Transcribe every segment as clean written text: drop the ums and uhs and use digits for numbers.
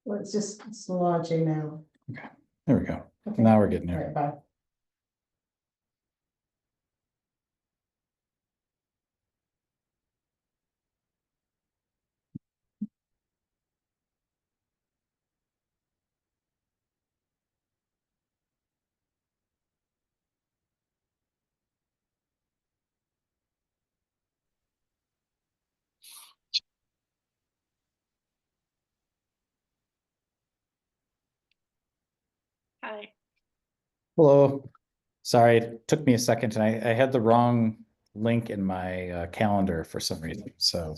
Well, it's launching now. Okay, there we go. Okay. Now we're getting All there. right, bye. Hi. Hello. Sorry, it took me a second and I had the wrong link in my calendar for some reason. So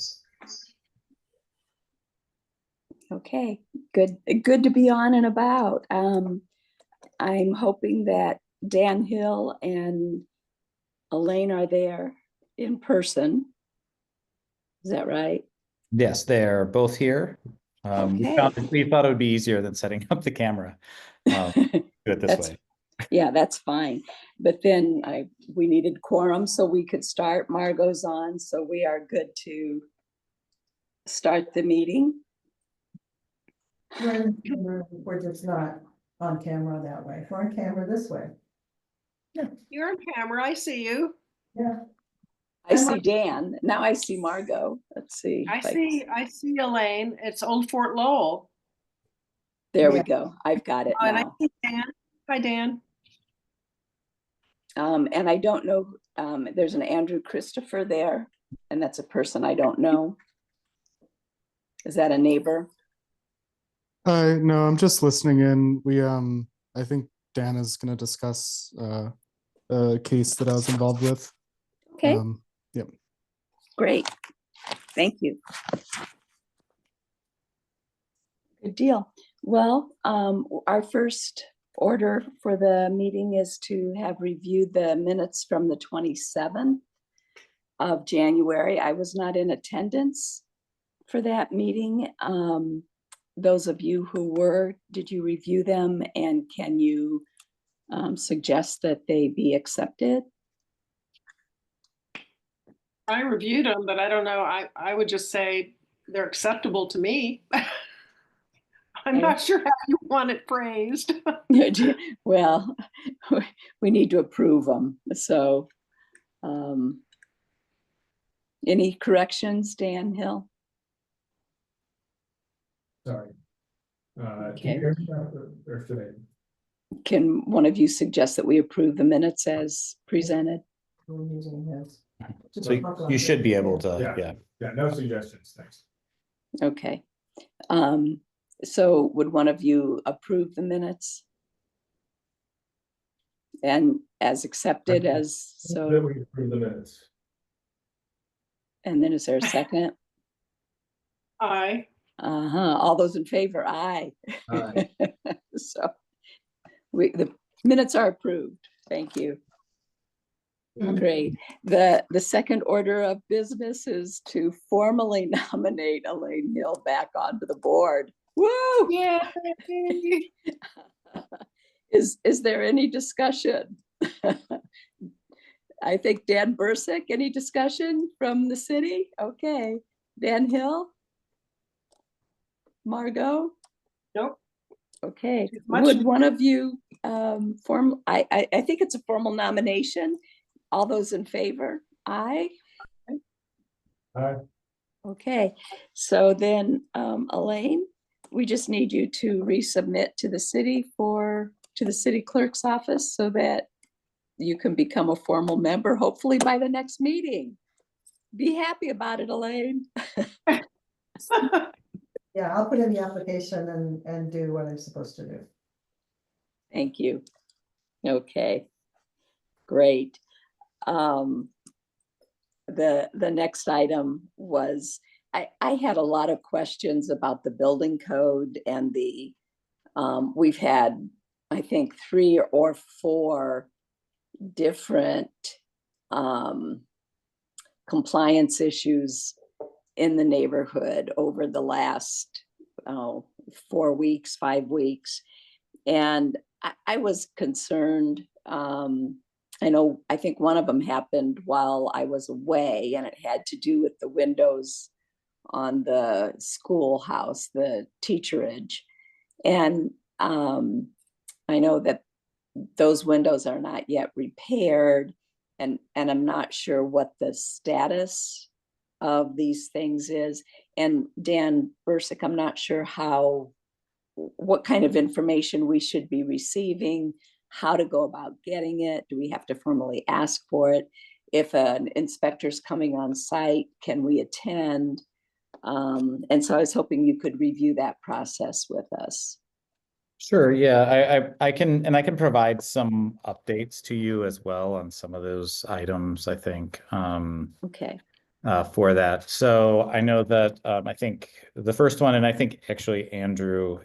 Okay, good to be on and about. I'm hoping that Dan Hill and Elaine are there in person. Is that right? yes, they're both here. Okay. We thought it would be easier than setting up the camera. Do it this way. Yeah, that's fine. But then we needed quorum so we could start. Margot's on, so we are good to start the meeting. We're just not on camera that way. We're on camera this way. You're on camera. I see you. Yeah. I see Dan. Now I see Margot. Let's see. I see Elaine. It's Old Fort Lowell. There we go. I've got it And I now. see Dan. Hi, Dan. And I don't know, there's an Andrew Christopher there, and that's a person I don't know. Is that a neighbor? No, I'm just listening in. I think Dan is going to discuss a case that I was involved with. Okay, Yep. great. Thank you. Good deal. Well, our first order for the meeting is to have reviewed the minutes from the 27th of January. I was not in attendance for that meeting. Those of you who were, did you review them, and can you suggest that they be accepted? I reviewed them, but I don't know. I would just say they're acceptable to me. I'm not sure how you want it phrased. Well, we need to approve them. So, any corrections, Dan Hill? Sorry. Okay. Or should I? Can one of you suggest that we approve the minutes as presented? We're using his. So you should be able to, Yeah. Yeah, no suggestions, thanks. Okay. So would one of you approve the minutes? And as accepted as so? Then we approve the minutes. And then is there a second? Aye. All those in favor, aye. Aye. So the minutes are approved. Thank you. Great. The second order of business is to formally nominate Elaine Hill back onto the board. Woo! Yeah. Is there any discussion? I think Dan Bursick, any discussion from the city? Okay. Dan Hill? Margot? Nope. Okay. Much- Would one of you I think it's a formal nomination. All those in favor? Aye. Aye. Okay. So then, Elaine, we just need you to resubmit to the city to the city clerk's office so that you can become a formal member, hopefully by the next meeting. Be happy about it, Elaine. Yeah, I'll put in the application and do what I'm supposed to do. Thank you. Okay, great. The next item was, I had a lot of questions about the building code and we've had, I think, 3 or 4 different compliance issues in the neighborhood over the last 4 weeks, 5 weeks. And I was concerned. I think one of them happened while I was away, and it had to do with the windows on the schoolhouse, the teacherage. And I know that those windows are not yet repaired, and I'm not sure what the status of these things is. And Dan Bursick, I'm not sure what kind of information we should be receiving, how to go about getting it. Do we have to formally ask for it? If an inspector's coming on site, can we attend? And so I was hoping you could review that process with us. Sure, yeah, I can provide some updates to you as well on some of those items, I think. Okay. For that. So I know that I think the first one, and I think actually Andrew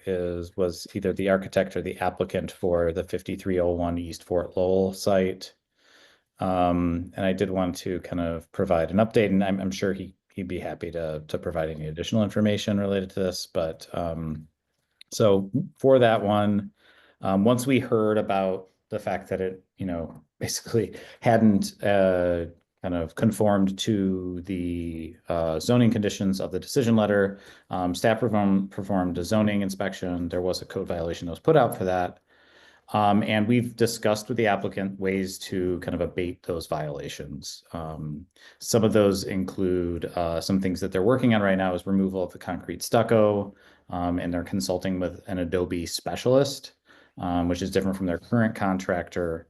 was either the architect or the applicant for the 5301 East Fort Lowell site. And I did want to kind of provide an update, and I'm sure he'd be happy to provide any additional information related to this. But so for that one, once we heard about the fact that it, basically hadn't kind of conformed to the zoning conditions of the decision letter, staff performed a zoning inspection. There was a code violation that was put out for that. And we've discussed with the applicant ways to kind of abate those violations. Some of those include some things that they're working on right now is removal of the concrete stucco, and they're consulting with an Adobe specialist, which is different from their current contractor,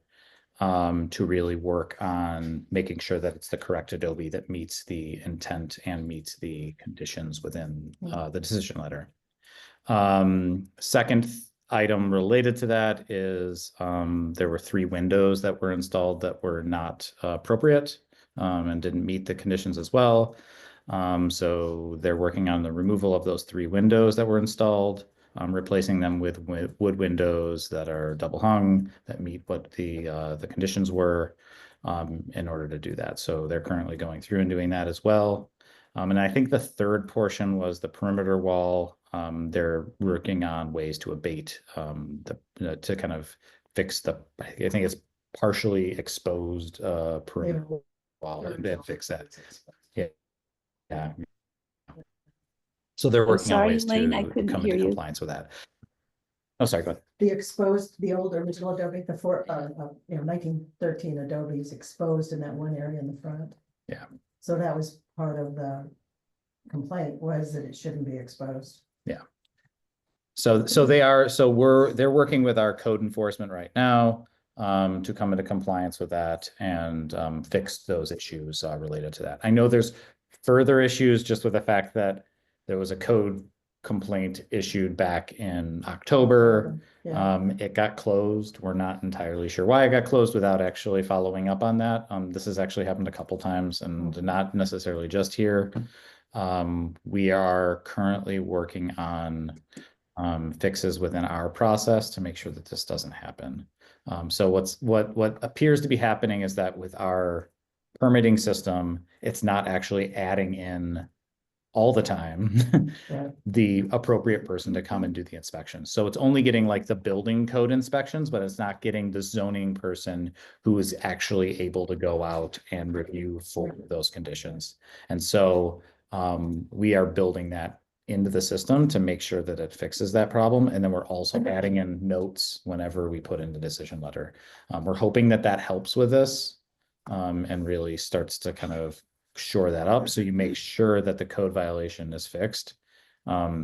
to really work on making sure that it's the correct Adobe that meets the intent and meets the conditions within the decision letter. Second item related to that is there were 3 windows that were installed that were not appropriate and didn't meet the conditions as well. So they're working on the removal of those 3 windows that were installed, replacing them with wood windows that are double hung, that meet what the conditions were in order to do that. So they're currently going through and doing that as well. And I think the third portion was the perimeter wall. They're working on ways to abate to kind of fix I think it's partially exposed perimeter wall and fix that. Yeah. So they're working on sorry, ways Elaine, I to couldn't come hear into you. compliance with that. Oh, sorry, go ahead. The old original Adobe, the 1913 Adobe is exposed in that one area in the front. Yeah. So that was part of the complaint, was that it shouldn't be exposed. Yeah. So they're working with our code enforcement right now to come into compliance with that and fix those issues related to that. I know there's further issues just with the fact that there was a code complaint issued back in October. Yeah. It got closed. We're not entirely sure why it got closed without actually following up on that. This has actually happened a couple times and not necessarily just here. We are currently working on fixes within our process to make sure that this doesn't happen. So what appears to be happening is that with our permitting system, it's not actually adding in all the time Yeah. the appropriate person to come and do the inspection. So it's only getting like the building code inspections, but it's not getting the zoning person who is actually able to go out and review for those conditions. And so we are building that into the system to make sure that it fixes that problem. And then we're also adding in notes whenever we put in the decision letter. We're hoping that that helps with this and really starts to kind of shore that up. So you make sure that the code violation is fixed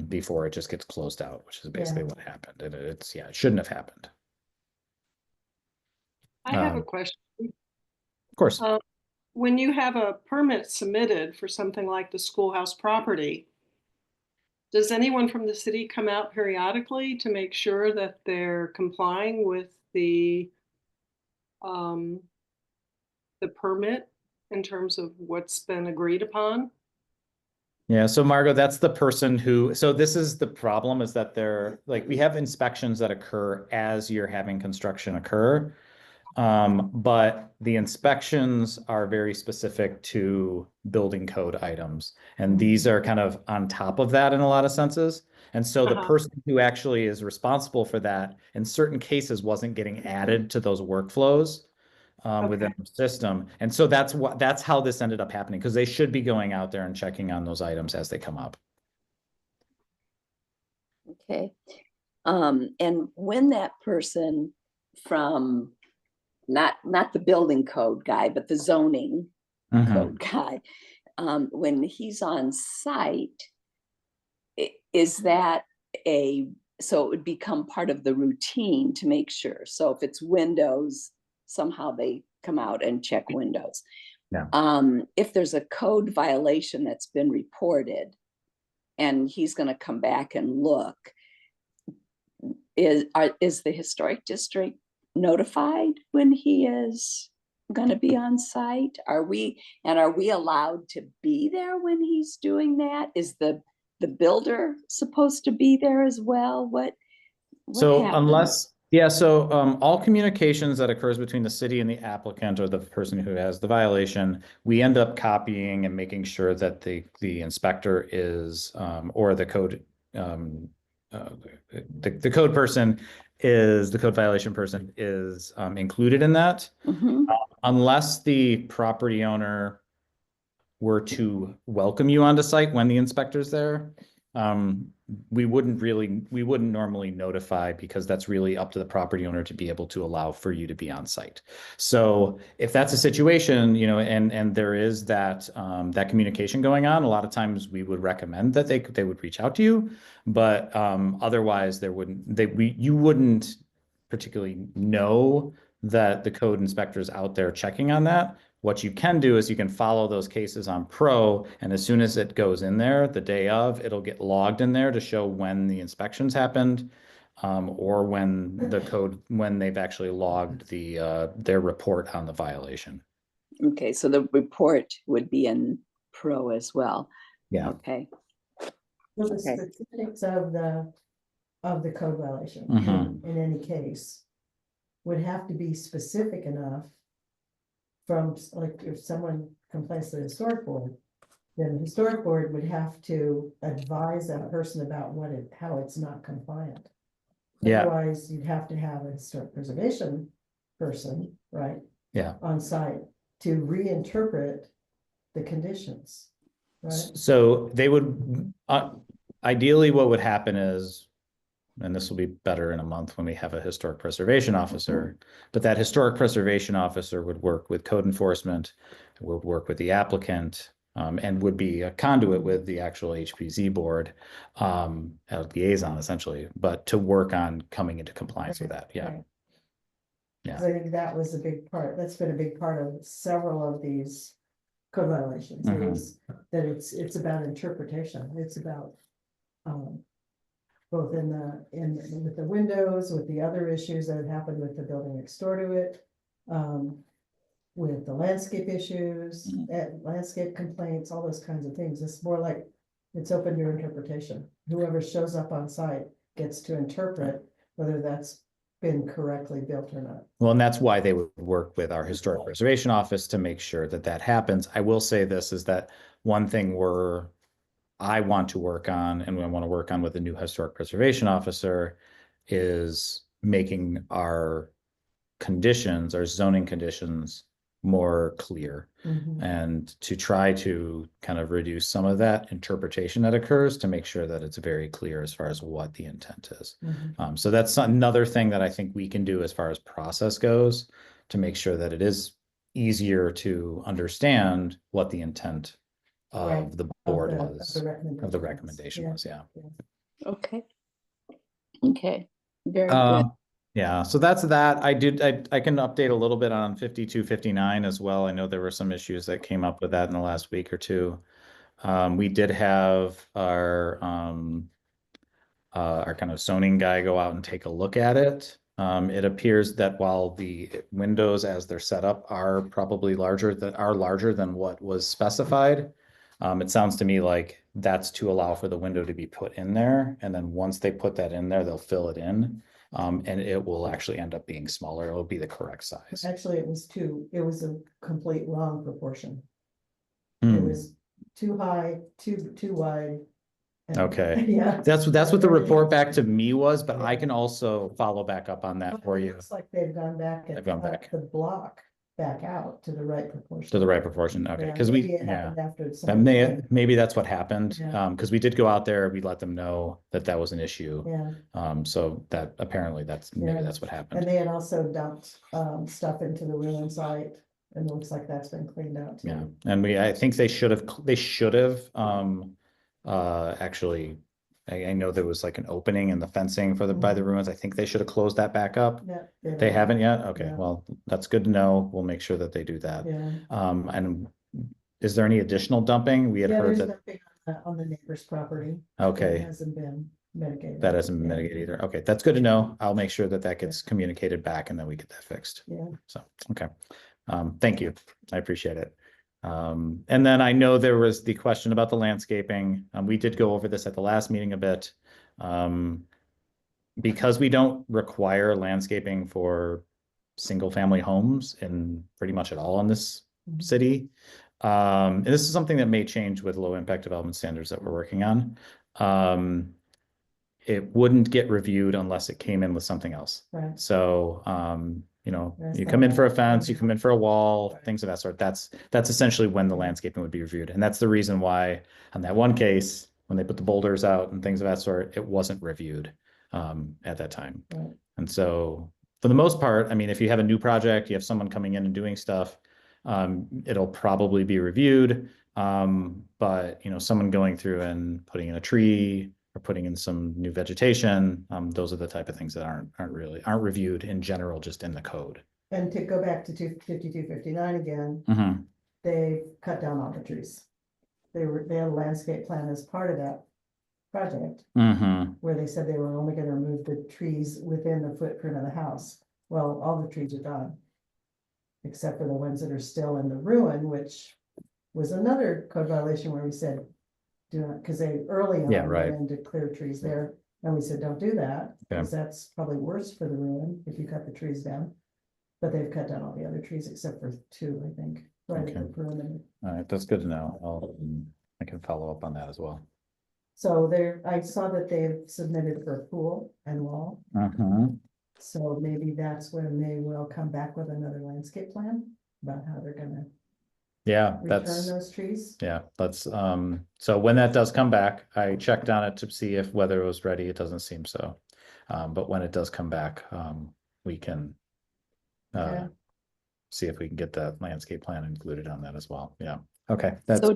before it just gets closed out, which is basically what happened. And it shouldn't have happened. I have a question. Of course. When you have a permit submitted for something like the schoolhouse property, does anyone from the city come out periodically to make sure that they're complying with the permit in terms of what's been agreed upon? Yeah, so Margot, that's the person so this is the problem, is that we have inspections that occur as you're having construction occur. But the inspections are very specific to building code items. And these are kind of on top of that in a lot of senses. And so the person who actually is responsible for that in certain cases wasn't getting added to those workflows within the system. And so that's how this ended up happening, because they should be going out there and checking on those items as they come up. Okay. And when that person from, not the building code guy, but the zoning Mhm. code guy, when he's on site, is that so it would become part of the routine to make sure. So if it's windows, somehow they come out and check windows. Yeah. If there's a code violation that's been reported and he's going to come back and look, is the historic district notified when he is going to be on site? Are we allowed to be there when he's doing that? Is the builder supposed to be there as well? What So happens? all communications that occurs between the city and the applicant or the person who has the violation, we end up copying and making sure that the inspector is, or the code, the code person is, the code violation person is included in that. Mhm. Unless the property owner were to welcome you onto site when the inspector's there, we wouldn't normally notify, because that's really up to the property owner to be able to allow for you to be on site. So if that's a situation, you know, and there is that that communication going on, a lot of times we would recommend that they would reach out to you, but otherwise you wouldn't particularly know that the code inspector is out there checking on that. What you can do is you can follow those cases on Pro, and as soon as it goes in there the day of, it'll get logged in there to show when the inspections happened, or when they've actually logged their report on the violation. Okay, so the report would be in Pro as well. Yeah. Okay. So the Okay. specifics of the code violation Mhm. in any case would have to be specific enough from, like, if someone complains to the historic board, then the historic board would have to advise that person about how it's not compliant. Yeah. Otherwise, you'd have to have a historic preservation person, right? Yeah. On site to reinterpret the conditions, right? So they would, ideally what would happen is, and this will be better in a month when we have a historic preservation officer, but that historic preservation officer would work with code enforcement, would work with the applicant, and would be a conduit with the actual HPZ board, a liaison essentially, but to work on coming into compliance with that. Yeah. Right. Yeah. 'Cause I think that was a big part, that's been a big part of several of these code violations, Mhm. is that it's about interpretation, it's about, both with the windows, with the other issues that have happened with the building next door to it, with the landscape issues, landscape complaints, all those kinds of things. It's more like it's open to interpretation. Whoever shows up on site gets to interpret whether that's been correctly built or not. Well, and that's why they would work with our historic preservation office to make sure that that happens. I will say this is that one thing I want to work on, and I want to work on with the new historic preservation officer, is making our conditions, our zoning conditions, more clear, and to try to kind of reduce some of that interpretation that occurs to make sure that it's very clear as far as what the intent is. So that's another thing that I think we can do as far as process goes, to make sure that it is easier to understand what the intent Right. of the board Of was, of the recommendation Yeah. was, yeah. Okay. Okay. Very good. Yeah, so that's that. I can update a little bit on 52, 59 as well. I know there were some issues that came up with that in the last week or two. We did have our kind of zoning guy go out and take a look at it. It appears that while the windows as they're set up are probably larger than what was specified, it sounds to me like that's to allow for the window to be put in there. And then once they put that in there, they'll fill it in. And it will actually end up being smaller. It'll be the correct size. Actually, it was a complete wrong proportion. It Hmm. was too high, too wide. and- Okay. Yeah. That's what the report back to me was, but I can also follow back up on that for you. Looks like they've gone back and They've gone cut back. the block back out to the right proportion. To the right proportion, okay, Yeah, because maybe we, it yeah. happened after some That of the may, rain. maybe that's what happened, Yeah. because we did go out there, we let them know that that was an issue. Yeah, So that apparently maybe Yeah. that's what and happened. they had also dumped stuff into the ruin site, and it looks like that's been cleaned out too. Yeah, and I think they should have, actually, I know there was like an opening in the fencing by the Mhm. ruins. I think they should have closed that back up. Yeah. They haven't yet? Okay, Yeah. well, that's good to know. We'll make sure that they do that. Yeah. And is there any additional dumping? We had Yeah, heard there's that, nothing on the neighbor's property. okay. That hasn't been mitigated. That hasn't been Yeah. mitigated either. Okay, that's good to know. I'll make sure that that gets communicated back and then we get that fixed. Yeah. So, okay. Thank you. I appreciate it. And then I know there was the question about the landscaping. We did go over this at the last meeting a bit. Because we don't require landscaping for single family homes in pretty much at all in this Mhm. city. And this is something that may change with low impact development standards that we're working on. It wouldn't get reviewed unless it came in with something else. Right. So, There's you the come in for a wall. fence, you come in for a wall, things of that sort. That's essentially when the landscaping would be reviewed. And that's the reason why on that one case, when they put the boulders out and things of that sort, it wasn't reviewed at that time. Right. And so for the most part, I mean, if you have a new project, you have someone coming in and doing stuff, it'll probably be reviewed. But someone going through and putting in a tree or putting in some new vegetation, those are the type of things that aren't reviewed in general, just in the code. And to go back to 5259 again, Mhm. they cut down all the trees. They had a landscape plan as part of that project, Mhm. where they said they were only gonna remove the trees within the footprint of the house. Well, all the trees are gone. Except for the ones that are still in the ruin, which was another code violation where we said, do not, because they early on Yeah, right. went in to clear trees there, and we said, don't do that, because that's probably worse for the ruin if you cut the trees down. But they've cut down all the other trees except for 2, I think, right at the Okay. perimeter. All right, that's good to know. I can follow up on that as well. So I saw that they've submitted for a pool and wall, so maybe that's when they will come back with another landscape plan about how they're gonna Yeah, return that's, those trees. yeah, so when that does come back, I checked on it to see if whether it was ready. It doesn't seem so. But when it does come back, we can Okay. see if we can get that landscape plan included on that as well. Yeah. Okay. So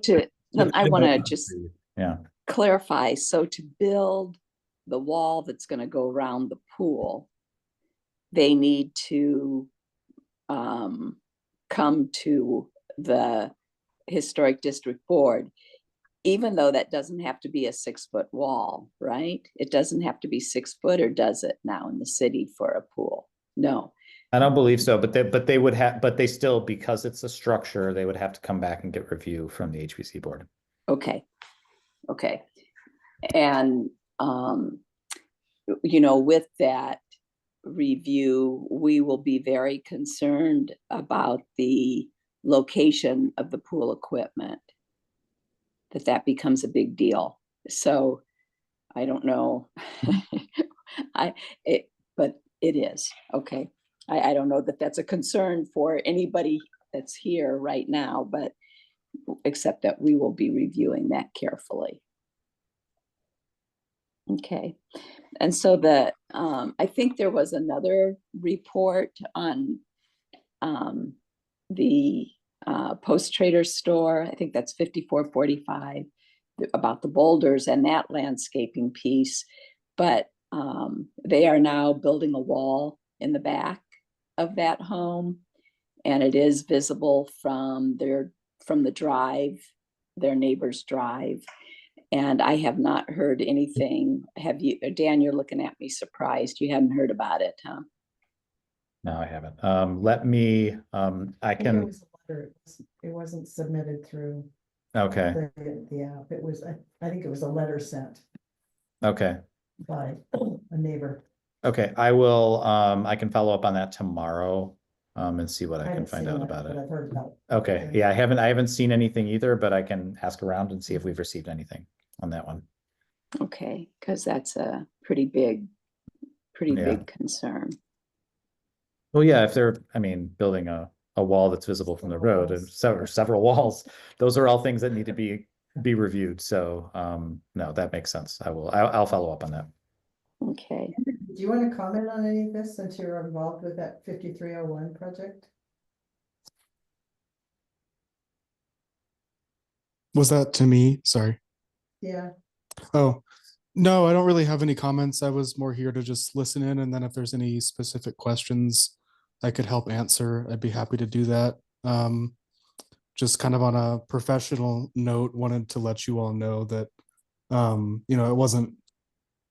I want to just Yeah. clarify, so to build the wall that's going to go around the pool, they need to come to the Historic District Board, even though that doesn't have to be a 6-foot wall, right? It doesn't have to be 6 foot, or does it now in the city for a pool? No. I don't believe so, but they would have, but they still, because it's a structure, they would have to come back and get review from the HPC board. Okay. Okay. And, with that review, we will be very concerned about the location of the pool equipment, that becomes a big deal. So I don't know. But it is, okay. I don't know that that's a concern for anybody that's here right now, but except that we will be reviewing that carefully. Okay, and so I think there was another report on the Post Trader store. I think that's 5445, about the boulders and that landscaping piece. But they are now building a wall in the back of that home, and it is visible from the drive, their neighbor's drive. And I have not heard anything. Have you, Dan? You're looking at me surprised. You haven't heard about it, huh? No, I haven't. Let me, I I think it can, was a letter. It wasn't submitted through okay, the app. It was, I think it was a letter sent okay. by a neighbor. Okay, I will, I can follow up on that tomorrow, and see what I can haven't find seen out it, about but it. I've heard about it. Okay, yeah, I haven't seen anything either, but I can ask around and see if we've received anything on that one. Okay, because that's a pretty big Yeah. concern. Well, yeah, if they're, I mean, building a a wall that's visible from the road and several walls. Those are all things that need to be reviewed. So, no, that makes sense. I'll follow up on that. Okay. Do you want to comment on any of this since you're involved with that 5301 project? Was that to me? Sorry. Yeah, Oh, no, I don't really have any comments. I was more here to just listen in, and then if there's any specific questions I could help answer, I'd be happy to do that. Just kind of on a professional note, wanted to let you all know that, it wasn't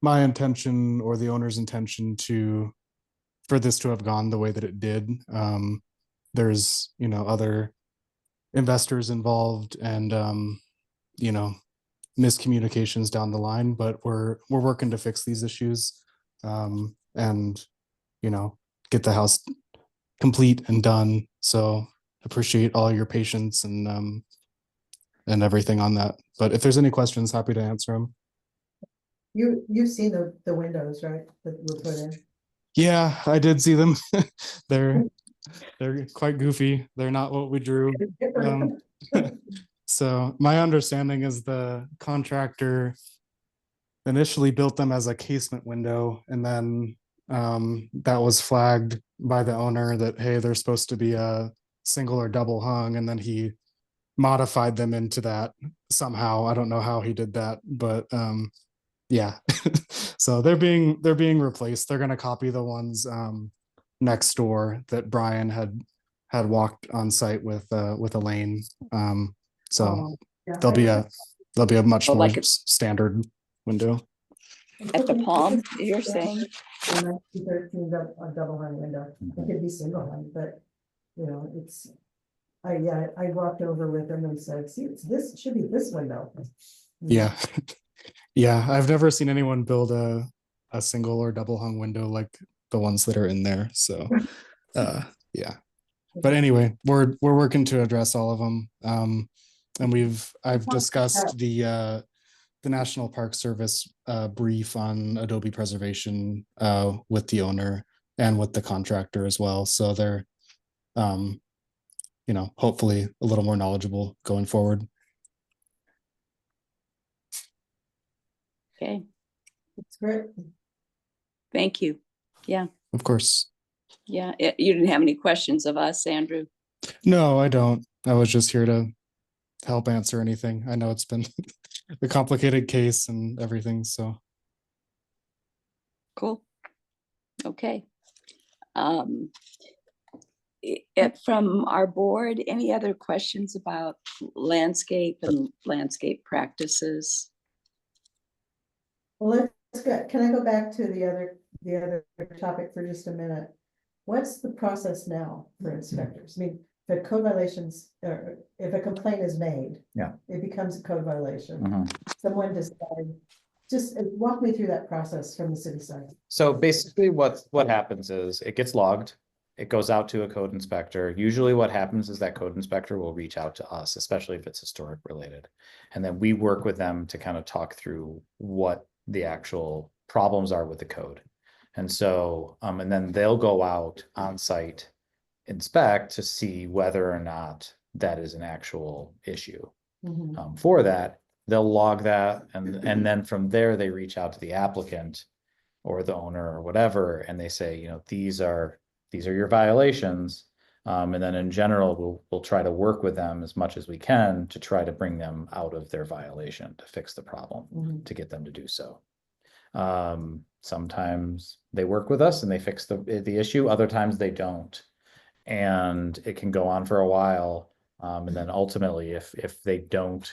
my intention or the owner's intention for this to have gone the way that it did. There's, other investors involved and, miscommunications down the line, but we're working to fix these issues, and get the house complete and done. So appreciate all your patience and everything on that. But if there's any questions, happy to answer them. you've seen the windows, right, that were put in? Yeah, I did see them. they're quite goofy. They're not what we drew. So my understanding is the contractor initially built them as a casement window, and then that was flagged by the owner that, hey, they're supposed to be a single or double hung, and then he modified them into that somehow. I don't know how he did that, but yeah. So they're being replaced. They're going to copy the ones next door that Brian had walked on site with Elaine. So Yeah. there'll be a much Oh, more like a- standard window. At the Palm, you're saying? And 13 a double hung window, it could be single hung, but it's. I walked over with them and said, see, it should be this window. Yeah. Yeah, I've never seen anyone build a single or double hung window like the ones that are in there. So yeah. But anyway, we're working to address all of them. And I've discussed the National Park Service brief on Adobe preservation with the owner and with the contractor as well. So they're hopefully a little more knowledgeable going forward. Okay, It's great. thank you. Yeah, Of course. yeah. You didn't have any questions of us, Andrew? No, I don't. I was just here to help answer anything. I know it's been a complicated case and everything, so. Cool. Okay. From our board, any other questions about landscape and landscape practices? Well, can I go back to the other topic for just a minute? What's the process now for inspectors? I mean, the code violations, or if a complaint is made. Yeah. It becomes a code violation. Mhm. Someone decides, just walk me through that process from the city side. So basically what happens is it gets logged. It goes out to a code inspector. Usually what happens is that code inspector will reach out to us, especially if it's historic related. And then we work with them to kind of talk through what the actual problems are with the code. And so, and then they'll go out on site, inspect to see whether or not that is an actual issue. For that, they'll log that, and then from there, they reach out to the applicant or the owner or whatever, and they say, these are your violations. And then in general, we'll try to work with them as much as we can to try to bring them out of their violation, to fix the problem, to get them to do so. Sometimes they work with us and they fix the issue. Other times they don't. And it can go on for a while. And then ultimately, if they don't,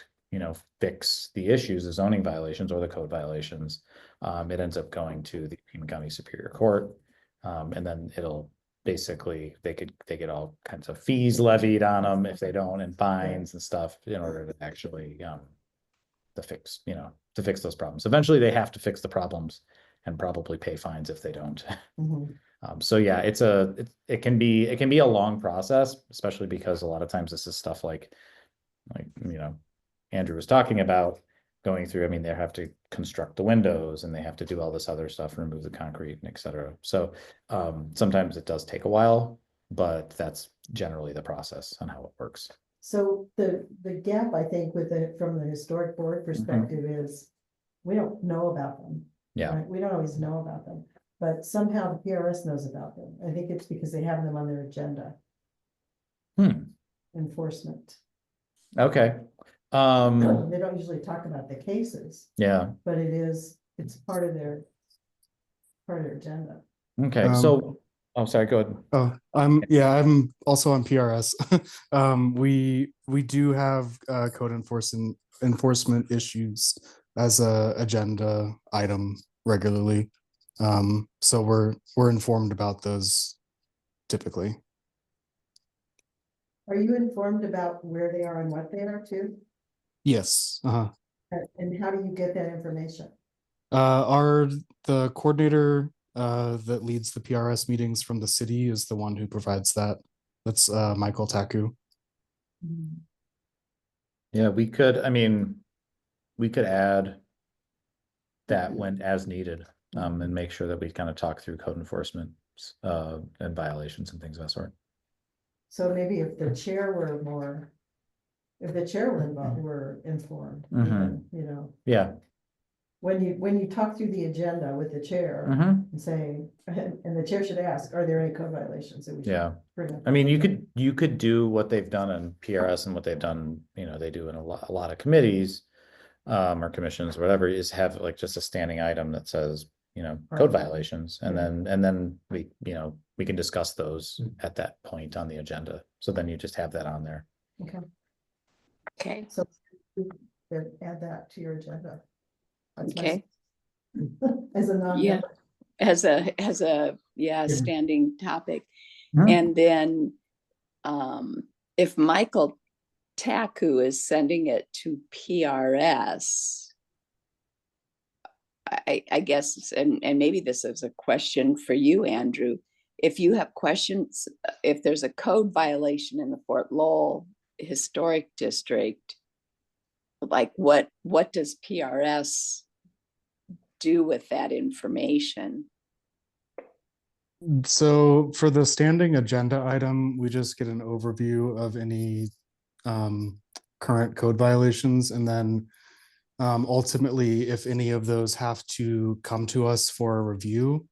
fix the issues, the zoning violations or the code violations, it ends up going to the Pima County Superior Court. And then it'll basically, they get all kinds of fees levied on them if they don't, and fines and stuff in order to actually to fix those problems. Eventually they have to fix the problems and probably pay fines if they don't. So yeah, it can be a long process, especially because a lot of times this is stuff like Andrew was talking about going through. I mean, they have to construct the windows and they have to do all this other stuff, remove the concrete and et cetera. So sometimes it does take a while, but that's generally the process on how it works. So the gap, I think, with it from the historic board perspective is, we don't know about them. Yeah. Right? We don't always know about them, but somehow the PRS knows about them. I think it's because they have them on their agenda, enforcement. Okay. They don't usually talk about the cases, Yeah. but it's part of their agenda. Okay. Um, So, oh, sorry, go ahead. Oh, I'm also on PRS. We do have code enforcement issues as a agenda item regularly. So we're informed about those typically. Are you informed about where they are and what they are too? Yes. And how do you get that information? The coordinator that leads the PRS meetings from the city is the one who provides that. That's Michael Taku. Yeah, we could add that when as needed, and make sure that we kind of talk through code enforcement, and violations and things of that sort. So maybe if the chair were involved, were informed, even, Yeah. when you talk through the agenda with the chair and say, and the chair should ask, are there any code violations that we should Yeah. bring up? I mean, you could do what they've done in PRS and what they've done, they do in a lot of committees, or commissions, whatever, is have like just a standing item that says, code violations, and then we can discuss those at that point on the agenda. So then you just have that on there. Okay, So add that to your agenda. That's my- okay. As a non. Yeah. As a standing topic. Mhm. And then if Michael Taku is sending it to PRS, I guess, and maybe this is a question for you, Andrew. If you have questions, if there's a code violation in the Fort Lowell Historic District, like what does PRS do with that information? So for the standing agenda item, we just get an overview of any current code violations, and then ultimately, if any of those have to come to us for a review,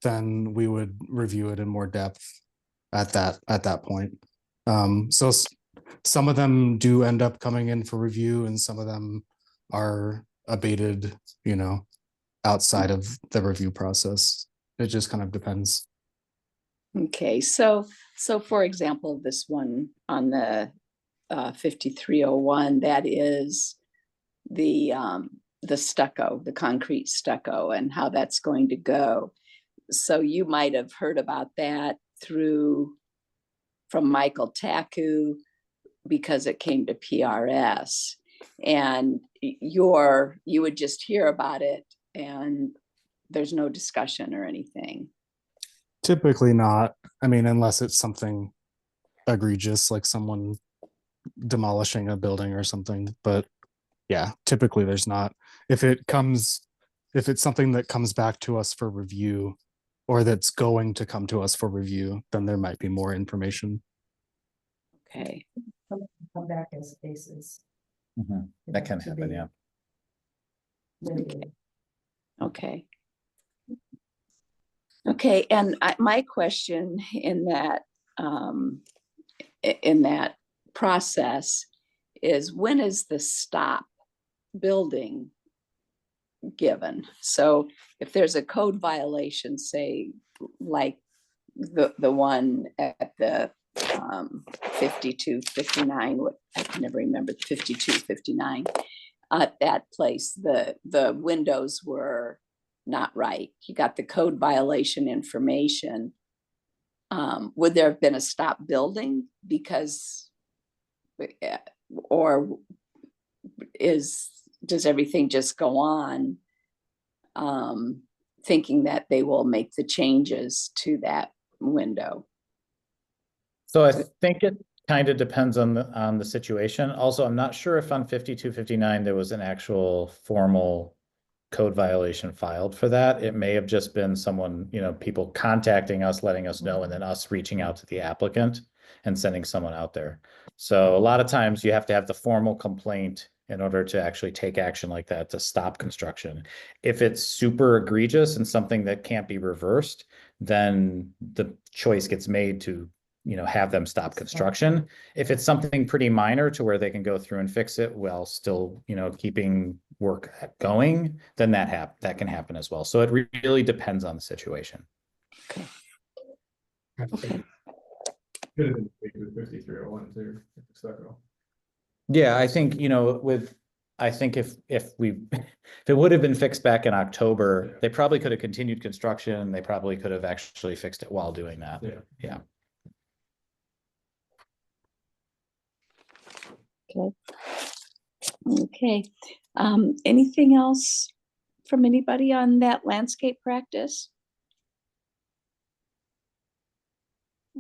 then we would review it in more depth at that point. So some of them do end up coming in for review, and some of them are abated, outside of the review process. It just kind of depends. Okay, so for example, this one on the 5301, that is the stucco, the concrete stucco, and how that's going to go. So you might have heard about that from Michael Taku, because it came to PRS, and you would just hear about it and there's no discussion or anything. Typically not. I mean, unless it's something egregious, like someone demolishing a building or something. But yeah, typically there's not. If it's something that comes back to us for review, or that's going to come to us for review, then there might be more information. Okay. Come back as cases. That can happen, yeah. Okay. Okay, and my question in that process is, when is the stop building given? So if there's a code violation, say like the one at the 5259, I can never remember, 5259, at that place, the windows were not right. You got the code violation information. Would there have been a stop building because, or does everything just go on, thinking that they will make the changes to that window? So I think it kind of depends on the situation. Also, I'm not sure if on 5259 there was an actual formal code violation filed for that. It may have just been someone, people contacting us, letting us know, and then us reaching out to the applicant. and sending someone out there. So a lot of times you have to have the formal complaint in order to actually take action like that to stop construction. If it's super egregious and something that can't be reversed, then the choice gets made to, have them stop construction. If it's something pretty minor to where they can go through and fix it while still, keeping work going, then that can happen as well. So it really depends on the situation. Okay. Could have been 5301 too. if it's stuck on. Yeah, I think, I think if if it would have been fixed back in October, Yeah. they probably could have continued construction. They probably could have actually fixed it while doing that. Yeah. Yeah. Okay. Anything else from anybody on that landscape practice?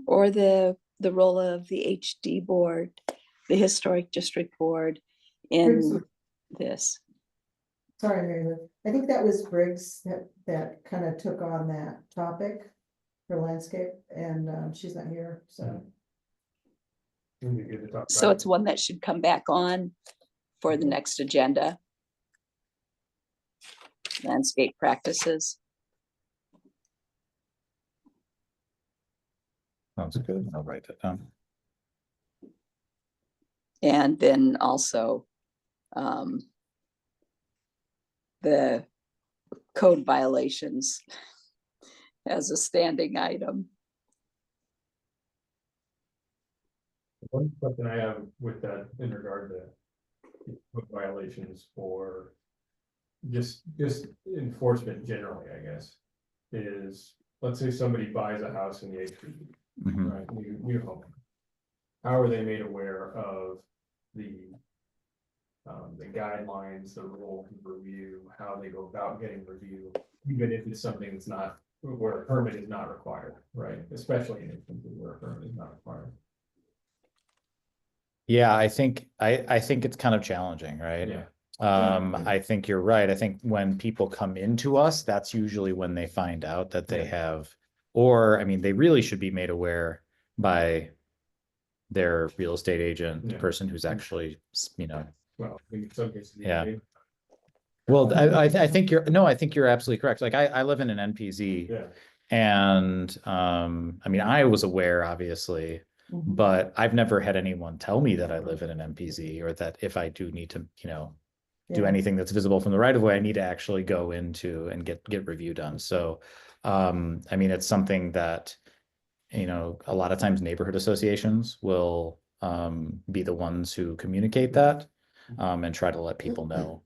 Or the role of the HD board, the Historic District Board in this? Sorry, Mary Lou. I think that was Briggs that kind of took on that topic for landscape, and she's not here, so. It'd be good to talk So about. it's one that should come back on for the next agenda. Landscape practices. Sounds good. I'll write that down. And then also the code violations as a standing item. One question I have with that in regard to violations for just enforcement generally, I guess, is, let's say somebody buys a house in the HPD, Mhm. right, new home. How are they made aware of the guidelines, the rules of review, how they go about getting review, even if it's something that's not, where a permit is not required, right? Especially in instances where a permit is not required. Yeah, I think it's kind of challenging, right? Yeah. I think you're right. I think when people come into us, that's usually when they find out that they Yeah. have, or I mean, they really should be made aware by their real estate agent, the Yeah. person who's actually, Well, in some cases. Yeah. maybe. well, I think I think you're absolutely correct. Like I live in an NPZ. Yeah, And I mean, I was aware, obviously, but I've never had anyone tell me that I live in an MPZ or that if I do need to, do Yeah. anything that's visible from the right of way, I need to actually go into and get review done. So, I mean, it's something that, a lot of times neighborhood associations will be the ones who communicate that and try to let people know.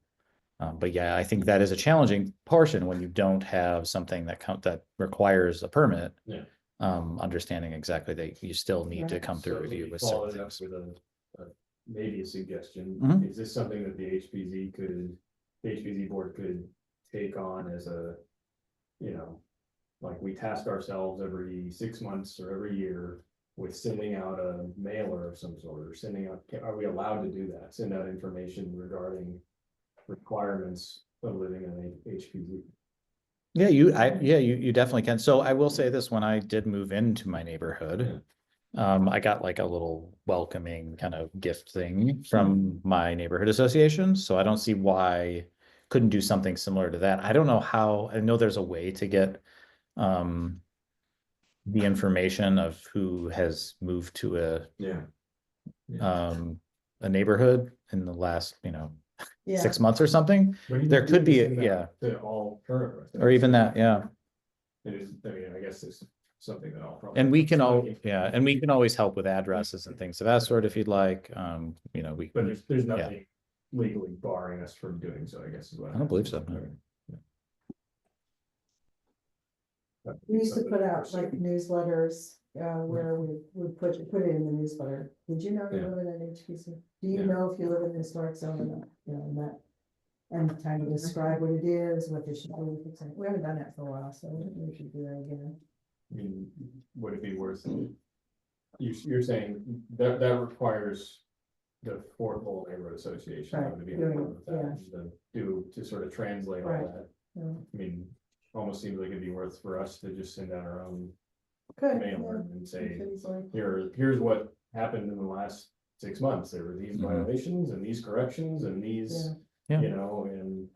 But yeah, I think that is a challenging portion when you don't have something that requires a permit. Yeah. Understanding exactly that you still need to Right. come through So review to with follow certain it up things. with maybe a suggestion, Mhm. is this something that the HPZ board could take on as a, like we task ourselves every 6 months or every year with sending out a mailer of some sort, or are we allowed to do that? Send out information regarding requirements of living in an HPZ? Yeah, you definitely can. So I will say this, when I did move into my neighborhood, I got like a little welcoming kind of gift thing from my neighborhood association. So I don't see why couldn't do something similar to that. I don't know how. I know there's a way to get the information of who has moved to Yeah. a neighborhood in the last, Yeah, 6 months or something. But even There if could we be, send that yeah, To all current residents. or even that, yeah. It is, I mean, I guess it's something that I'll probably. And we can always help with addresses and things of that sort if you'd like. But there's nothing legally barring us from doing so, I guess is what. I don't believe so, no. Okay. Yeah. we used to put out like newsletters, where we would put it in the newsletter. Did you know you Yeah. live in an HPC? Do you Yeah. know if you live in the historic zone or not? And that. And kind of describe what it is, what they should do. We haven't done that for a while, so we should do that again. I mean, would it be worth, you're saying that requires the Fort Lowell Neighborhood Association Right, to be doing involved with it, that, to sort of translate all Right. that. So, I mean, almost seems like it'd be worth for us to just send out our own Good. mail yeah, them and say, could easily. here's what happened in the last 6 months. There were these Mhm. violations and these corrections and these, Yeah. you know, and,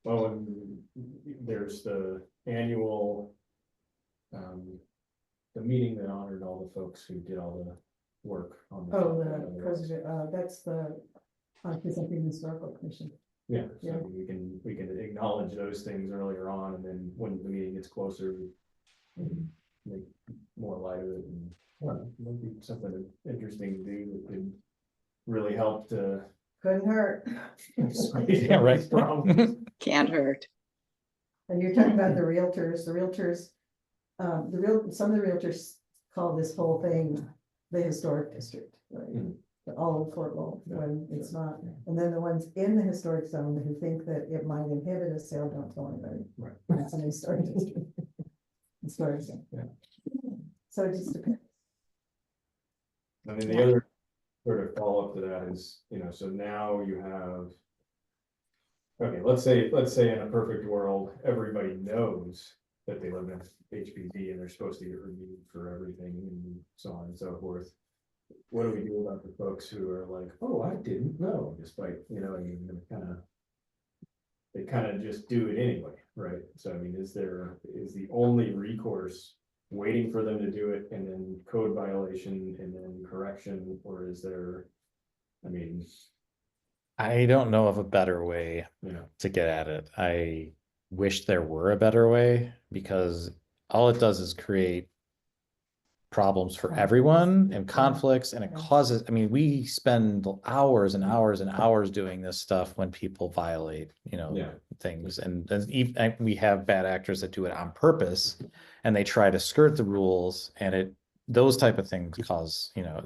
well, and there's the annual, the meeting that honored all the folks who did all the work on the. Oh, on the roads. president, that's the, presenting historical commission. Yeah, so Yeah. we can acknowledge those things earlier on, and then when the meeting gets closer, make more light of it, and, I don't know, might be something interesting to do that could really help to. Couldn't hurt. Yeah, right. Problems. Can't hurt. And you're talking about the realtors, some of the realtors call this whole thing the historic district, right? Mhm. All of Fort Lowell, when it's not. And then the ones in the historic zone who think that it might inhibit a sale, don't tell anybody. Right. It's an historic district. Historic zone. Yeah. So it just depends. I mean, the other sort of follow-up to that is, you know, so now you have. Okay, let's say in a perfect world, everybody knows that they live in HPD and they're supposed to get reviewed for everything and so on and so forth. What do we do about the folks who are like, oh, I didn't know, despite, you know, they kind of just do it anyway, right? So I mean, is the only recourse waiting for them to do it and then code violation and then correction, or is there, I mean, I don't know of a better way you know, to get at it. I wish there were a better way, because all it does is create problems for Conflicts, everyone and yeah, conflicts, and it yeah. causes, I mean, we spend hours and hours and hours doing this stuff when people violate, you know, Yeah. things, and even we have bad actors that do it on purpose, and they try to skirt the rules, and those type of things cause, you know,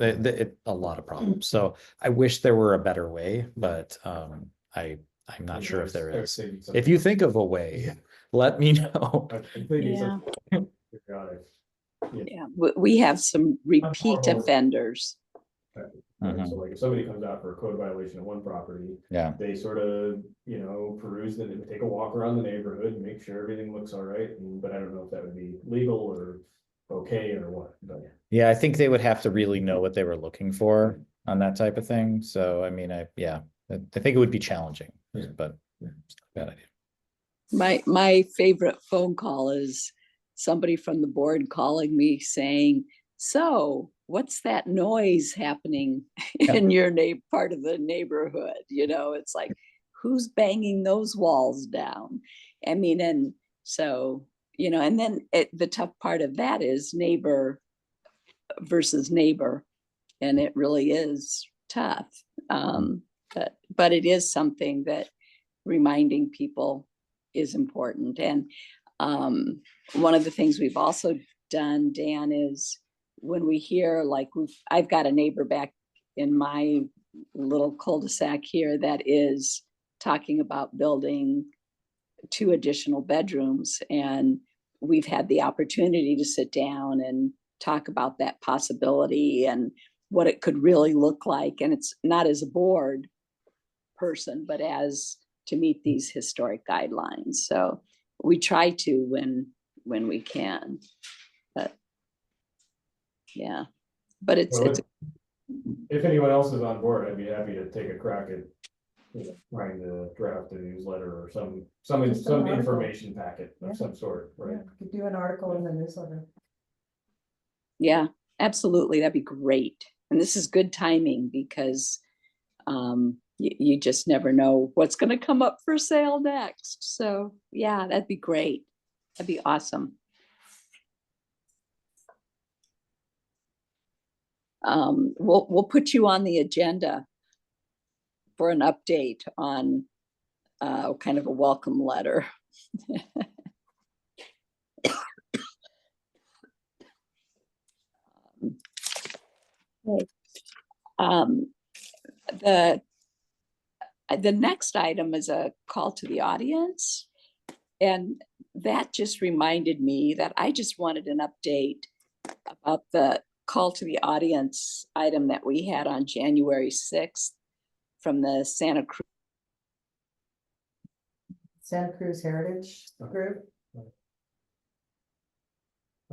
a lot of problems. So I wish there were a better way, but I'm not sure if there is. If you think of a way, let me know. Yeah. Periodic. Yeah, we have some repeat horrible. offenders. Right, Mhm. so like if somebody comes out for a code violation of one property, Yeah. they sort of, you know, peruse take a walk around the neighborhood and make sure everything looks all right, but I don't know if that would be legal or okay or what, but. Yeah, I think they would have to really know what they were looking for on that type of thing. So, I mean, I think it would be challenging, Yeah. but it's not a bad idea. My favorite phone call is somebody from the board calling me saying, so what's that noise happening in your part of the neighborhood? You know, it's like, who's banging those walls down? I mean, and so, you know, and then the tough part of that is neighbor versus neighbor. And it really is tough. But it is something that reminding people is important. And one of the things we've also done, Dan, is when we hear, like, I've got a neighbor back in my little cul-de-sac here that is talking about building 2 additional bedrooms, and we've had the opportunity to sit down and talk about that possibility and what it could really look like. And it's not as a board person, but as to meet these historic guidelines. So we try to when we can, but yeah, but it's If anyone else is on board, I'd be happy to take a crack at, you know, trying to draft a newsletter or some Just an article. information packet of Yeah. some sort, right? Yeah, could do an article in the newsletter. yeah, absolutely. That'd be great. And this is good timing because you just never know what's going to come up for sale next. So yeah, that'd be great. That'd be awesome. We'll put you on the agenda for an update on kind of a welcome letter. Okay. The next item is a call to the audience. And that just reminded me that I just wanted an update about the call to the audience item that we had on January 6th from the Santa Santa Cruz Heritage Group.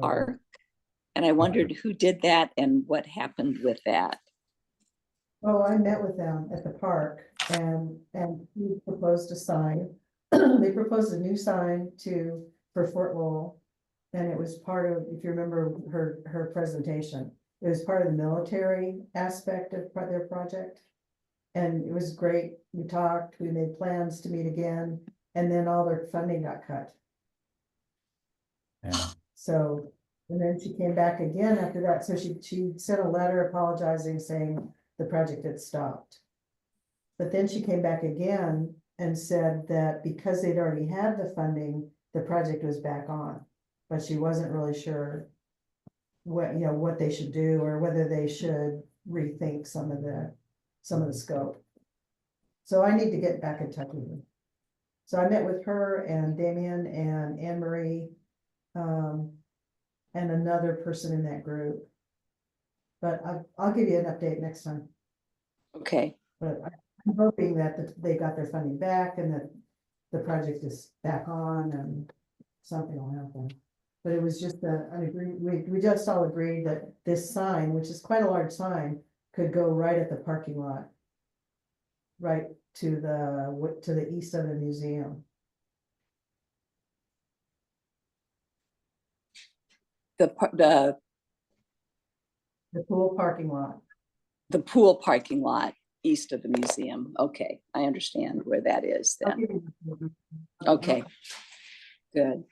arc. And I wondered who did that and what happened with that. Oh, I met with them at the park and he proposed a sign. They proposed a new sign for Fort Lowell. And it was part of, if you remember her presentation, it was part of the military aspect of their project. And it was great. We talked, we made plans to meet again, and then all their funding got cut. Yeah. So, and then she came back again after that. So she sent a letter apologizing, saying the project had stopped. But then she came back again and said that because they'd already had the funding, the project was back on. But she wasn't really sure what they should do or whether they should rethink some of the scope. So I need to get back in touch with her. So I met with her and Damien and Anne Marie, and another person in that group. But I'll give you an update next time. Okay, But I'm hoping that they got their funding back and that the project is back on and something will happen. But it was just an agreement, we just all agreed that this sign, which is quite a large sign, could go right at the parking lot. Right to the east of the museum. the pool parking lot. the pool parking lot east of the museum. Okay, I understand where that is I'll then. give you- Okay, good.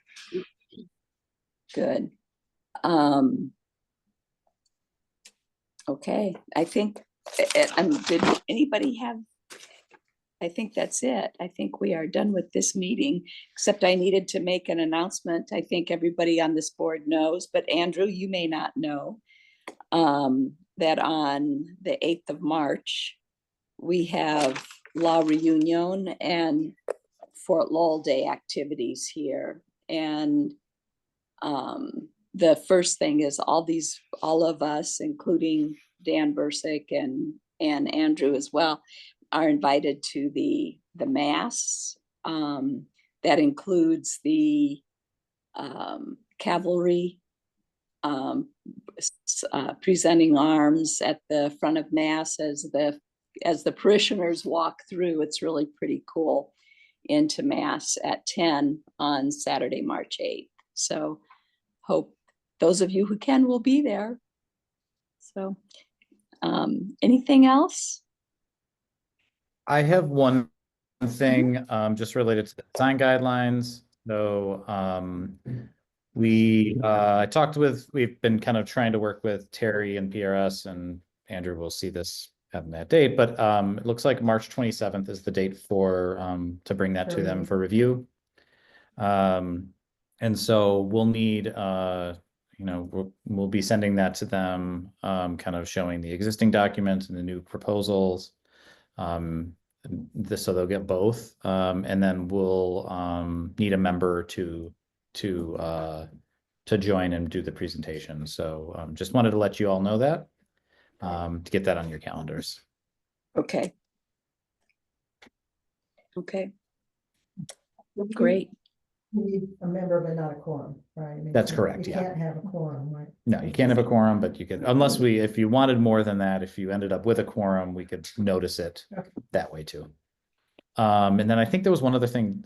Good. Okay, I think, did anybody have? I think that's it. I think we are done with this meeting, except I needed to make an announcement. I think everybody on this board knows, but Andrew, you may not know, that on the 8th of March, we have La Reunion and Fort Lowell Day activities here. And the first thing is all of us, including Dan Bursick and Andrew as well, are invited to the mass. That includes the cavalry presenting arms at the front of mass as the parishioners walk through. It's really pretty cool, into mass at 10 on Saturday, March 8th. So hope those of you who can will be there. So anything else? I have one thing, just related to the design guidelines. So, we've been kind of trying to work with Terry and PRS, and Andrew will see this having that date, but, it looks like March 27th is the date for, to bring that to them for review. And so we'll need, we'll be sending that to them, kind of showing the existing documents and the new proposals. So they'll get both, and then we'll need a member to join and do the presentation. So just wanted to let you all know that, to get that on your calendars. Okay. Okay, great. You need a member, but not a quorum, right? I mean, That's correct, You yeah. can't have a quorum, right? No, you can't have a quorum, but you could, if you wanted more than that, if you ended up with a quorum, we could notice it Okay. that way too. And then I think there was one other thing,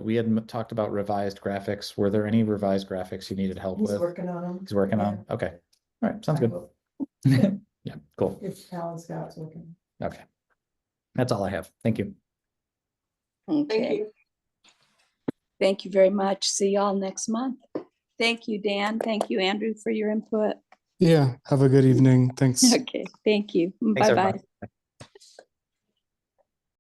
we had talked about revised graphics. Were there any revised graphics you needed help He's with? working on them. He's working on, okay. All right, sounds good. Yeah, cool. It's Alan Scott's working. Okay. That's all I have. Thank you. Thank Okay, you. thank you very much. See y'all next month. Thank you, Dan. Thank you, Andrew, for your input. Yeah, have a good evening. Thanks. Okay, thank you. Thanks, Bye-bye. everyone.